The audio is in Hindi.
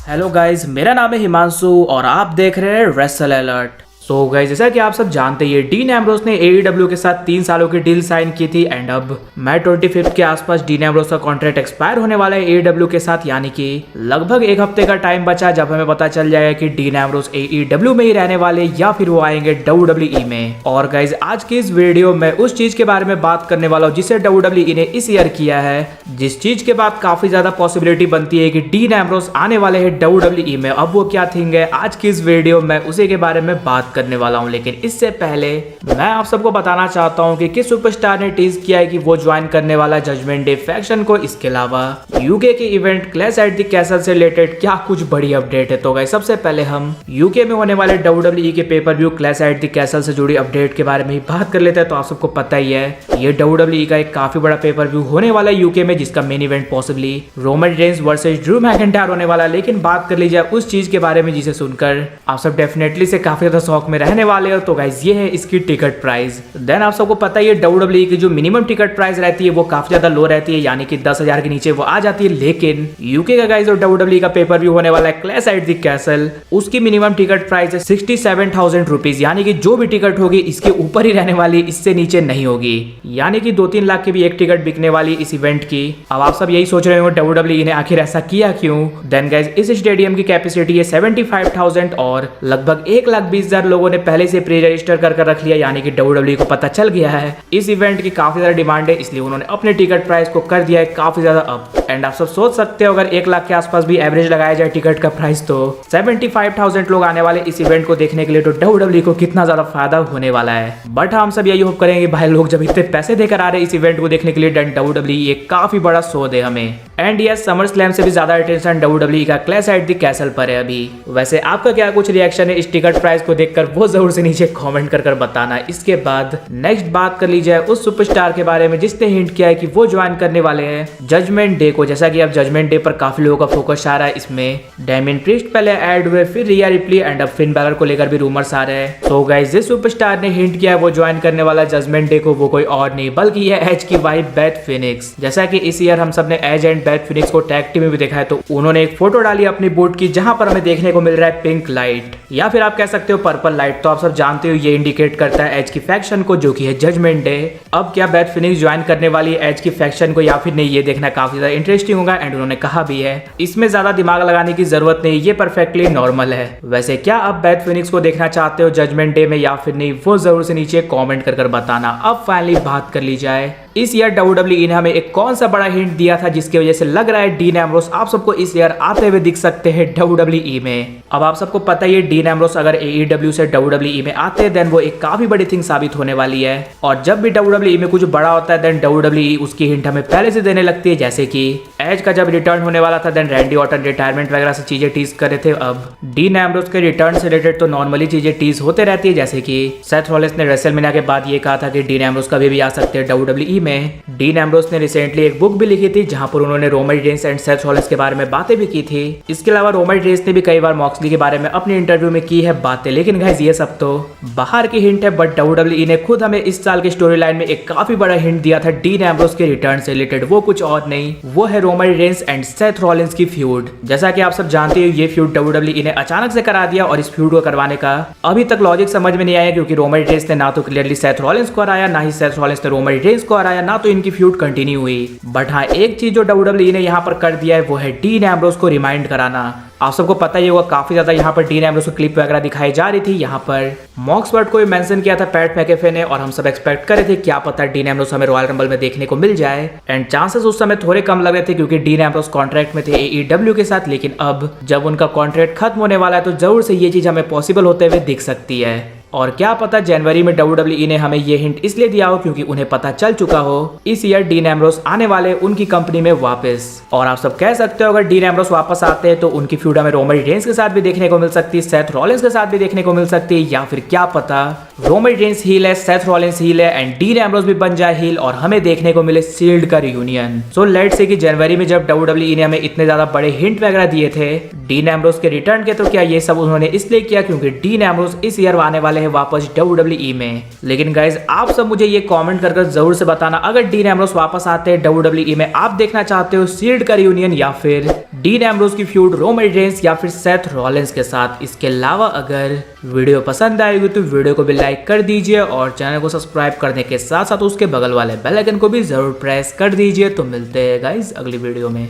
हेलो गाइज, मेरा नाम है हिमांशु और आप देख रहे हैं रेसल अलर्ट। सो गाइज, जैसा कि आप सब जानते हैं डीन एम्ब्रोस ने AEW के साथ 3 सालों की डील साइन की थी एंड अब मई 25 के आसपास डीन एम्ब्रोस का कॉन्ट्रैक्ट एक्सपायर होने वाला है AEW के साथ, यानी कि लगभग एक हफ्ते का टाइम बचा जब हमें पता चल जाएगा कि डीन एम्ब्रोस AEW में ही रहने वाले या फिर वो आएंगे WWE में। और गाइज, आज की इस वीडियो में उस चीज के बारे में बात करने वाला हूँ जिसे WWE ने इस ईयर किया है, जिस चीज के बाद काफी ज्यादा पॉसिबिलिटी बनती है कि डीन एम्ब्रोस आने वाले हैं WWE में। अब वो क्या थिंग है, आज की इस वीडियो में उसी के बारे में बात करने वाला हूं। लेकिन इससे पहले मैं आप सबको बताना चाहता हूं कि किस सुपरस्टार ने टीज किया है कि वो ज्वाइन करने वाला जजमेंट डे फैक्शन को। इसके अलावा यूके के event clash at the castle से रिलेटेड क्या कुछ बड़ी अपडेट है। तो गाइस, सबसे पहले हम यूके में होने वाले WWE के pay per view clash at the castle से जुड़ी अपडेट के बारे में ही बात कर लेते हैं। तो आप सबको पता ही है, ये WWE का एक काफी बड़ा पेपर व्यू होने वाला है यूके में, जिसका main event possibly Roman Reigns versus Drew McIntyre होने वाला है। लेकिन बात कर लीजिए उस चीज के बारे में जिसे सुनकर आप सब डेफिनेटली से काफी ज्यादा शौक में रहने वाले हो। तो गाइस, ये है इसकी टिकट प्राइस। देन आप सबको पता ही है WWE की जो मिनिमम टिकट प्राइस रहती है वो काफी ज्यादा लो रहती है, यानी कि 10,000 के नीचे वो आ जाती है। लेकिन यूके का गाइस जो WWE का पेपर व्यू होने वाला है क्लैश एट द कैसल, उसकी मिनिमम टिकट प्राइस है 67,000 रुपीज, यानी कि जो भी टिकट होगी इसके ऊपर ही रहने वाली, इससे नीचे नहीं होगी। यानी कि 2-3 लाख की भी एक टिकट बिकने वाली इस इवेंट की। अब आप सब यही सोच रहे हो WWE ने आखिर ऐसा किया क्यों। देन गाइस, इस स्टेडियम की कैपेसिटी है 75,000 और लगभग 1,20,000 लोगों ने पहले से प्री रजिस्टर कर रख लिया, यानी कि WWE को पता चल गया है इस इवेंट की काफी ज्यादा डिमांड है, इसलिए उन्होंने अपने टिकट प्राइस को कर दिया है काफी ज्यादा अप। एंड आप सब सोच सकते हो, अगर 1 लाख के आसपास भी एवरेज लगाया जाए टिकट का प्राइस, तो 75,000 लोग आने वाले इस इवेंट को देखने के लिए, तो WWE को कितना ज्यादा फायदा होने वाला है। बट हम सब यही होप करेंगे भाई, लोग जब इतने पैसे देकर आ रहे हैं इस इवेंट को देखने के लिए, देन WWE एक काफी बड़ा शो दे हमें। एंड यस, समर स्लैम से भी ज्यादा अटेंशन WWE का क्लैश एट द कैसल पर है अभी। वैसे आपका क्या कुछ रिएक्शन है इस टिकट प्राइस को देखकर, वो जरूर से नीचे कमेंट कर बताना। इसके बाद नेक्स्ट बात कर ली जाए उस सुपरस्टार के बारे में जिसने हिंट किया है कि वो ज्वाइन करने वाले हैं जजमेंट डे को। जैसा कि अब जजमेंट डे पर काफी लोगों का फोकस आ रहा है, इसमें डेमियन प्रीस्ट पहले ऐड हुए, फिर रिया रिप्ली एंड अब फिन बैलर को लेकर भी रूमर्स आ रहे हैं। तो गाइस, जिस सुपरस्टार ने हिंट किया है वो ज्वाइन करने वाला जजमेंट डे को, वो कोई और नहीं बल्कि ये एज की वाइफ बेथ फिनिक्स। जैसा कि इस ईयर हम सब ने एज एंड बेथ फिनिक्स को टैग टीम में भी देखा है, तो उन्होंने एक फोटो डाली अपनी बूट की जहां पर हमें देखने को मिल रहा है पिंक लाइट या फिर आप कह सकते हो पर्पल लाइट। तो आप सब जानते हो ये इंडिकेट करता है एज की फैक्शन को, जो कि है जजमेंट डे। अब क्या बेथ फिनिक्स ज्वाइन करने वाली एज की फैक्शन को या फिर नहीं, ये देखना काफी ज्यादा इंटरेस्टिंग होगा। एंड उन्होंने कहा भी है इसमें ज्यादा दिमाग लगाने की जरूरत नहीं, ये परफेक्टली नॉर्मल है। वैसे क्या आप बेथ फिनिक्स को देखना चाहते हो जजमेंट डे में या फिर नहीं, वो जरूर से नीचे कमेंट कर बताना। अब फाइनली बात कर ली जाए इस ईयर WWE ने हमें एक कौन सा बड़ा हिंट दिया था जिसकी वजह से लग रहा है डीन एम्ब्रोस आप सबको इस ईयर आते हुए दिख सकते हैं WWE में। अब आप सबको पता ही है, डीन एम्ब्रोस अगर AEW से WWE में आते हैं देन वो एक काफी बड़ी थिंग साबित होने वाली है। और जब भी WWE में कुछ बड़ा होता है देन WWE उसकी हिंट हमें पहले से देने लगती है। जैसे कि एज का जब रिटर्न होने वाला था देन रैंडी ऑर्टन रिटायरमेंट वगैरह से चीजें टीज कर रहे थे। अब डीन एम्ब्रोस के रिटर्न से रिलेटेड तो नॉर्मली चीजें टीज होते रहती है, जैसे कि सेथ रॉलिंस ने रेसलमेनिया के बाद ये कहा था कि डीन एम्ब्रोस कभी भी आ सकते हैं WWE में। डीन एम्ब्रोस ने रिसेंटली एक बुक भी लिखी थी जहां पर उन्होंने Roman Reigns and Seth Rollins के बारे में बातें भी की थी। इसके अलावा रोमन रेंस ने भी कई बार मॉक्सली के बारे में अपने इंटरव्यू में की है बातें। लेकिन गाइस, ये सब तो बाहर की हिंट है, बट WWE ने खुद हमें इस साल के स्टोरी लाइन में एक काफी बड़ा हिंट दिया था डीन एम्ब्रोस के रिटर्न से रिलेटेड। वो कुछ और नहीं, वो है Roman Reigns and Seth Rollins की फ्यूड। जैसा कि आप सब जानते हो, ये फ्यूड WWE ने अचानक से करा दिया और इस फ्यूड को करवाने का अभी तक लॉजिक समझ में नहीं आया, क्योंकि रोमन रेंस ने ना तो क्लियरली सेथ रॉलिंस को हराया, ना ही सेथ रॉलिंस ने रोमन रेंस को हराया, ना तो इनकी फ्यूड कंटिन्यू हुई। बट हाँ, एक चीज जो WWE ने यहाँ पर कर दिया है वो है डीन एम्ब्रोस को रिमाइंड कराना। आप सबको पता ही होगा, काफी ज्यादा यहाँ पर डीन एम्ब्रोस की क्लिप वगैरह दिखाई जा रही थी। यहाँ पर मॉक्सवर्थ को भी मेंशन किया था पैट मैकेफे ने, और हम सब एक्सपेक्ट कर रहे थे क्या पता डीन एम्ब्रोस हमें रॉयल रंबल में देखने को मिल जाए। एंड चांसेस उस समय थोड़े कम लग रहे थे क्योंकि डीन एम्ब्रोस कॉन्ट्रैक्ट में थे AEW के साथ। लेकिन अब जब उनका कॉन्ट्रैक्ट खत्म होने वाला है तो जरूर से ये चीज हमें पॉसिबल होते हुए दिख सकती है। और क्या पता जनवरी में WWE ने हमें ये हिंट इसलिए दिया हो क्योंकि उन्हें पता चल चुका हो इस ईयर डीन एम्ब्रोस आने वाले उनकी कंपनी में वापस। और आप सब कह सकते हो अगर डीन एम्ब्रोस वापस आते हैं तो उनकी फ्यूड हमें रोमन रेंस के साथ भी देखने को मिल सकती है, सेथ रॉलिंस के साथ भी देखने को मिल सकती है, या फिर क्या पता रोमन रेंस हील है, सेथ रॉलिंस हील है एंड डीन एम्ब्रोस भी बन जाए हील और हमें देखने को मिले सील्ड का रियूनियन। सो लेट्स से कि जनवरी में जब WWE ने हमें इतने ज्यादा बड़े हिंट वगैरह दिए थे डीन एम्ब्रोस के रिटर्न के, तो क्या ये सब उन्होंने इसलिए किया क्योंकि डीन एम्ब्रोस इस ईयर आने वाले हैं वापस WWE में। लेकिन गाइज, आप सब मुझे ये कमेंट करके जरूर से बताना, अगर डीन एम्ब्रोस वापस आते हैं WWE में, आप देखना चाहते हो सील्ड का रियूनियन या फिर डीन एम्ब्रोस की फ्यूड रोमन रेंस या फिर सेथ रॉलिंस के साथ। इसके अलावा अगर वीडियो पसंद आएगी तो वीडियो को भी लाइक कर दीजिए और चैनल को सब्सक्राइब करने के साथ साथ उसके बगल वाले बेल आइकन को भी जरूर प्रेस कर दीजिए। तो मिलते हैं गाइज अगली वीडियो में।